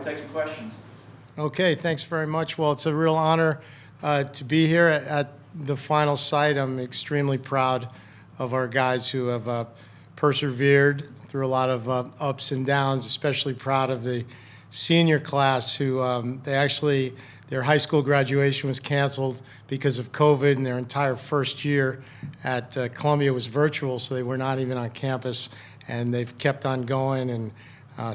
we'll take some questions. Okay, thanks very much. Well, it's a real honor to be here at the final site. I'm extremely proud of our guys who have persevered through a lot of ups and downs, especially proud of the senior class who their high school graduation was canceled because of COVID, and their entire first year at Columbia was virtual, so they were not even on campus, and they've kept on going and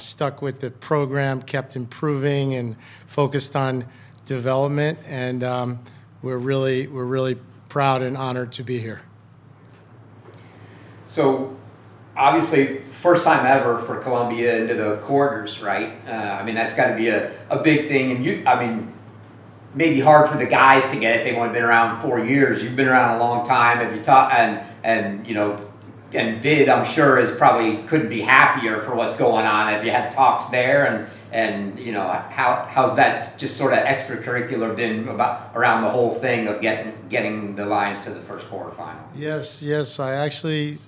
stuck with the program, kept improving, and focused on development. And we're really proud and honored to be here. So, obviously, first time ever for Columbia into the quarters, right? I mean, that's got to be a big thing. And maybe hard for the guys to get it. They've only been around 4 years. You've been around a long time. Have you taught? And Bid, I'm sure, couldn't be happier for what's going on. Have you had talks there, and how's that just sort of extracurricular been around the whole thing of getting the Lions to the first quarterfinal? Yes. I actually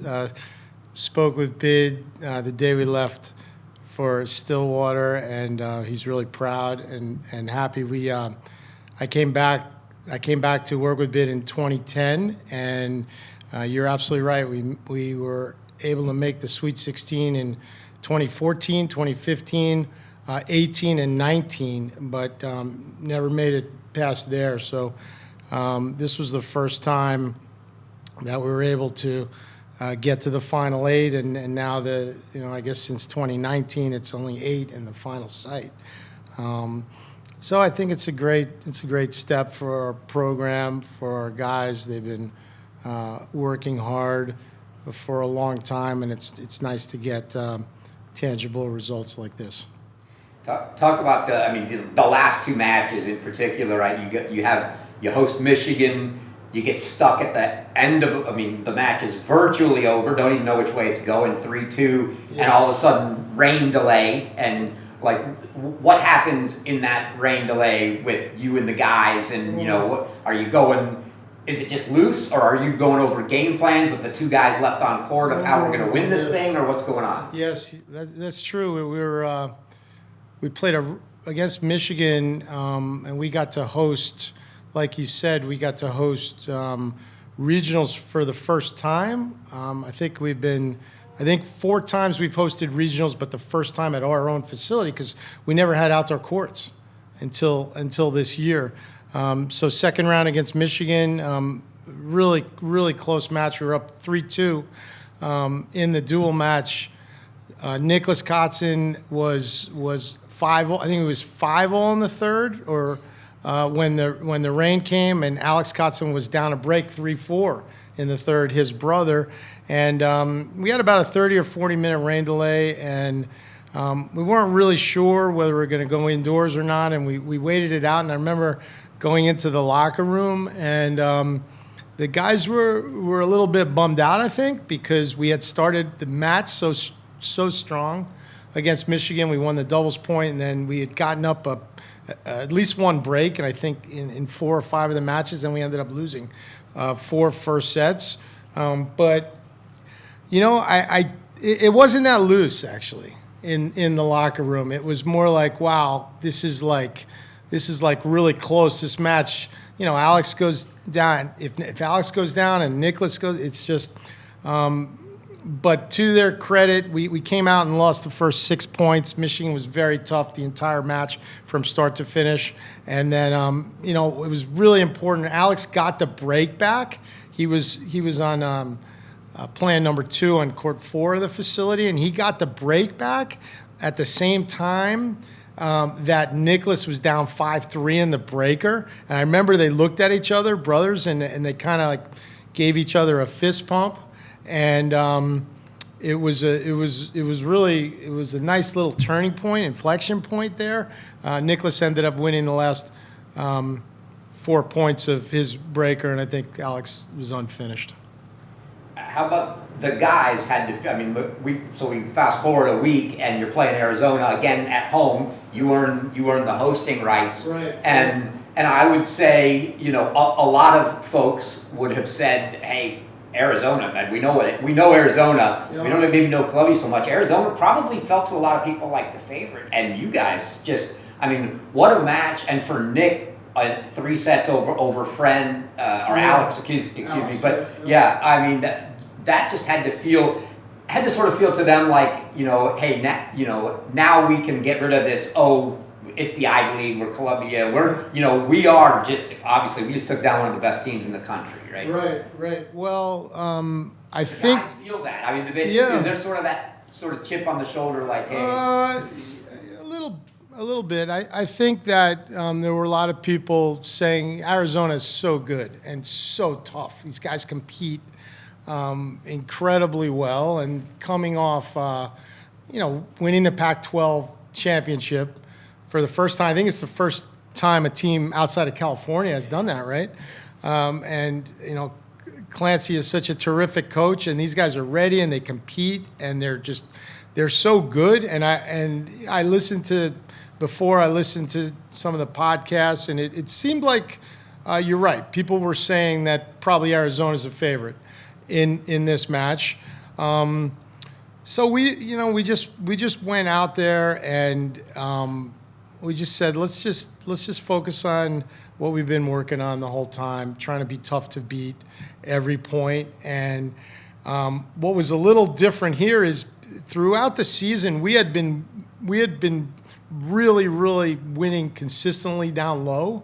spoke with Bid the day we left for Stillwater, and he's really proud and happy. I came back to work with Bid in 2010, and you're absolutely right. We were able to make the Sweet 16 in 2014, 2015, 18, and 19, but never made it past there. So this was the first time that we were able to get to the Final 8, and now I guess since 2019 it's only 8 in the final site. So I think it's a great step for our program, for our guys. They've been working hard for a long time, and it's nice to get tangible results like this. Talk about the last two matches in particular, right? You host Michigan, you get stuck at the end of the match is virtually over, don't even know which way it's going, 3-2, yes. And all of a sudden rain delay, and what happens in that rain delay with you and the guys, and what are you going? Is it just loose, or are you going over game plans with the two guys left on court of how we're going to win this thing, or what's going on? Yes, that's true. We played against Michigan, and we got to host, like you said, regionals for the first time. I think 4 times we've hosted regionals, but the first time at our own facility because we never had outdoor courts until this year. So second round against Michigan, really close match. We were up 3-2 in the dual match. Nicholas Kotzen was 5-0. I think it was 5-0 in the third, or when the rain came, and Alex Kotzen was down a break 3-4 in the third. His brother, and we had about a 30 or 40 minute rain delay, and we weren't really sure whether we were going to go indoors or not, and we waited it out. And I remember going into the locker room, and the guys were a little bit bummed out, I think, because we had started the match so strong against Michigan. We won the doubles point, and then we had gotten up at least one break, and I think in 4 or 5 of the matches, and we ended up losing 4 first sets. But it wasn't that loose actually in the locker room. It was more like, wow, this is like really close. This match, Alex goes down. If Alex goes down and Nicholas goes, it's just. But to their credit, we came out and lost the first 6 points. Michigan was very tough the entire match from start to finish. And then, it was really important. Alex got the break back. He was on plan number 2 on court 4 of the facility, and he got the break back at the same time that Nicholas was down 5-3 in the breaker. And I remember they looked at each other, brothers, and they kind of gave each other a fist pump. And it was a nice little turning point, inflection point there. Nicholas ended up winning the last 4 points of his breaker, and I think Alex was unfinished. How about the guys had to? We fast forward a week, and you're playing Arizona again at home. You earn the hosting rights, right? And I would say, a lot of folks would have said, hey, Arizona, man, we know Arizona. Yeah. We don't maybe know Columbia so much. Arizona probably felt to a lot of people like the favorite, and you guys just, I mean, what a match! And for Nick, 3 sets over Friend or Alex, excuse me. But yeah, I mean that just had to sort of feel to them like, you know, hey, now we can get rid of this. Oh, it's the Ivy League. We're Columbia. We are just obviously we just took down one of the best teams in the country, right? Right. Well, I The think guys feel that. I mean, is there sort of that sort of chip on the shoulder, like, hey? A little bit. I think that there were a lot of people saying Arizona is so good and so tough. These guys compete incredibly well, and coming off, winning the Pac-12 championship for the first time. I think it's the first time a team outside of California has done that, right? Clancy is such a terrific coach, and these guys are ready and they compete, and they're so good. And I listened to some of the podcasts, and it seemed like you're right. People were saying that probably Arizona's a favorite in this match. So we just went out there and we just said let's just focus on what we've been working on the whole time, trying to be tough to beat every point. And what was a little different here is throughout the season we had been really winning consistently down low,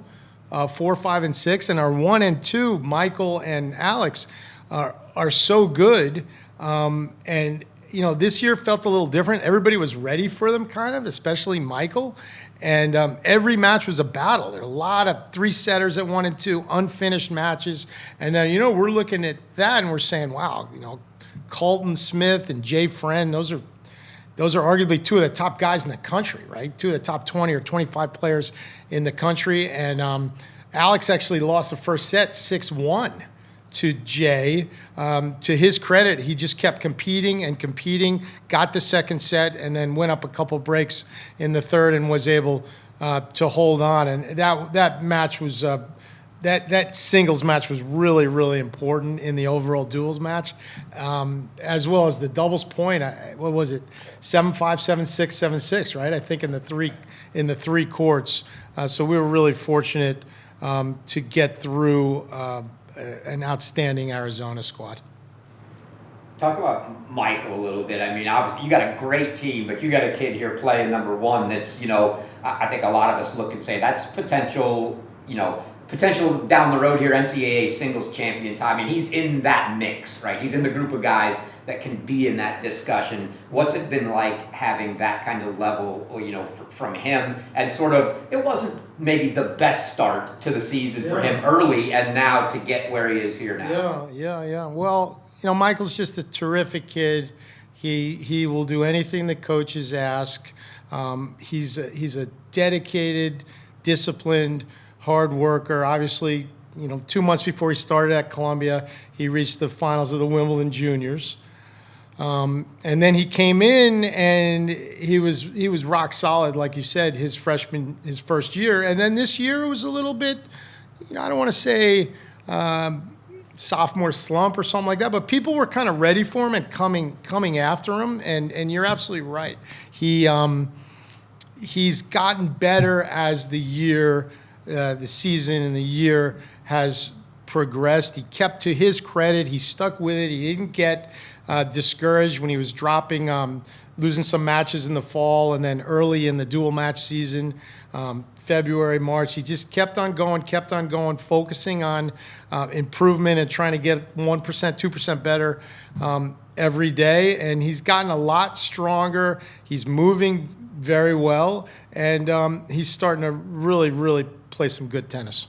4, 5, and 6, and our 1 and 2, Michael and Alex, are so good. And this year felt a little different. Everybody was ready for them, kind of, especially Michael. And every match was a battle. There were a lot of 3-setters at 1 and 2, unfinished matches. And we're looking at that and we're saying, wow, Colton Smith and Jay Friend, those are arguably 2 of the top guys in the country, right? 2 of the top 20 or 25 players in the country. And Alex actually lost the first set 6-1 to Jay. To his credit, he just kept competing, got the second set, and then went up a couple breaks in the third and was able to hold on. And that match was that singles match was really important in the overall duels match, as well as the doubles point. What was it? 7-5, 7-6, 7-6, right? I think in the three courts. So we were really fortunate to get through an outstanding Arizona squad. Talk about Michael a little bit. I mean, obviously you got a great team, but you got a kid here playing number 1 that's, I think a lot of us look and say that's potential down the road here, NCAA singles champion time. I mean, he's in that mix, right? He's in the group of guys that can be in that discussion. What's it been like having that kind of level, from him? And sort of, it wasn't maybe the best start to the season for him early, and now to get where he is here now. Yeah. Well, Michael's just a terrific kid. He will do anything the coaches ask. He's a dedicated, disciplined, hard worker. Obviously, 2 months before he started at Columbia, he reached the finals of the Wimbledon Juniors. And then he came in and he was rock solid, like you said, his first year. And then this year it was a little bit, I don't want to say sophomore slump or something like that, but people were kind of ready for him and coming after him. And you're absolutely right. He's gotten better as the season and the year has progressed. He kept, to his credit, he stuck with it. He didn't get discouraged when he was dropping, losing some matches in the fall and then early in the dual match season, February, March. He just kept on going, focusing on improvement and trying to get 1%, 2% better every day. And he's gotten a lot stronger. He's moving very well, and he's starting to really play some good tennis.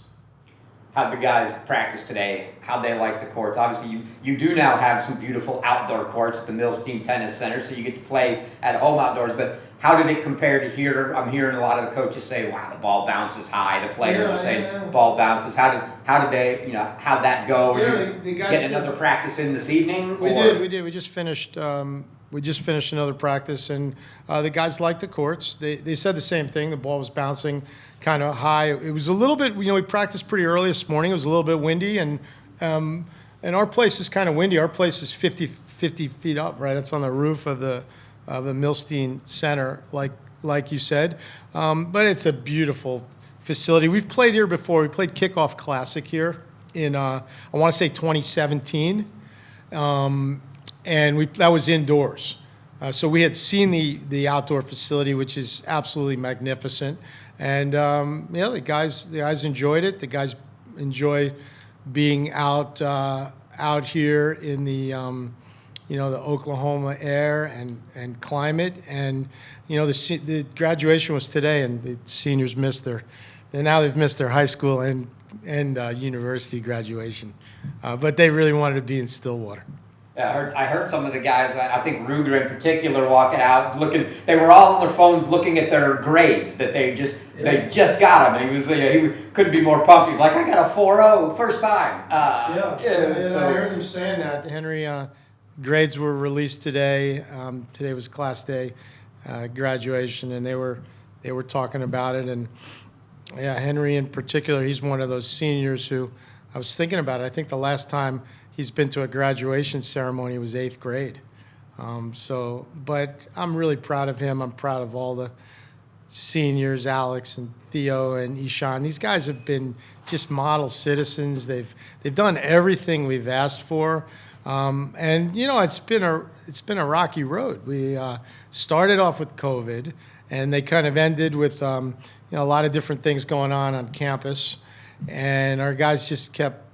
How'd the guys practice today? How'd they like the courts? Obviously, you do now have some beautiful outdoor courts at the Milstein Tennis Center, so you get to play at home outdoors. But how did it compare to here? I'm hearing a lot of the coaches say, "Wow, the ball bounces high." The players are saying, "Ball bounces." How'd they? How'd that go? The guys get another practice in this evening? We did. We just finished. We just finished another practice, and the guys liked the courts. They said the same thing. The ball was bouncing kind of high. It was a little bit, we practiced pretty early this morning. It was a little bit windy, and And our place is kind of windy. Our place is 50 feet up, right? It's on the roof of the Milstein Center, like you said. But it's a beautiful facility. We've played here before. We played Kickoff Classic here in, I want to say 2017. And that was indoors. So we had seen the outdoor facility, which is absolutely magnificent. And yeah, the guys enjoyed it. The guys enjoy being out here in the the Oklahoma air and climate. And the graduation was today, and the seniors missed they've missed their high school and university graduation, but they really wanted to be in Stillwater. Yeah, I heard some of the guys, I think Ruger in particular, walking out looking. They were all on their phones looking at their grades that they just got them, and he couldn't be more pumped. He's like, I got a 4.0 first time. So I heard him saying that. Henry, grades were released today. Today was class day, graduation, and they were talking about it. And yeah, Henry in particular, he's one of those seniors who I was thinking about it. I think the last time he's been to a graduation ceremony was 8th grade. But I'm really proud of him. I'm proud of all the seniors, Alex and Theo and Ishan. These guys have been just model citizens. They've done everything we've asked for. And it's been a rocky road. We started off with COVID, and they kind of ended with a lot of different things going on campus, and our guys just kept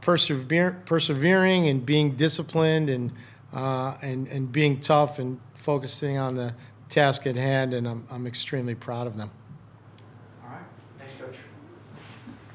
persevering and being disciplined and being tough and focusing on the task at hand, and I'm extremely proud of them.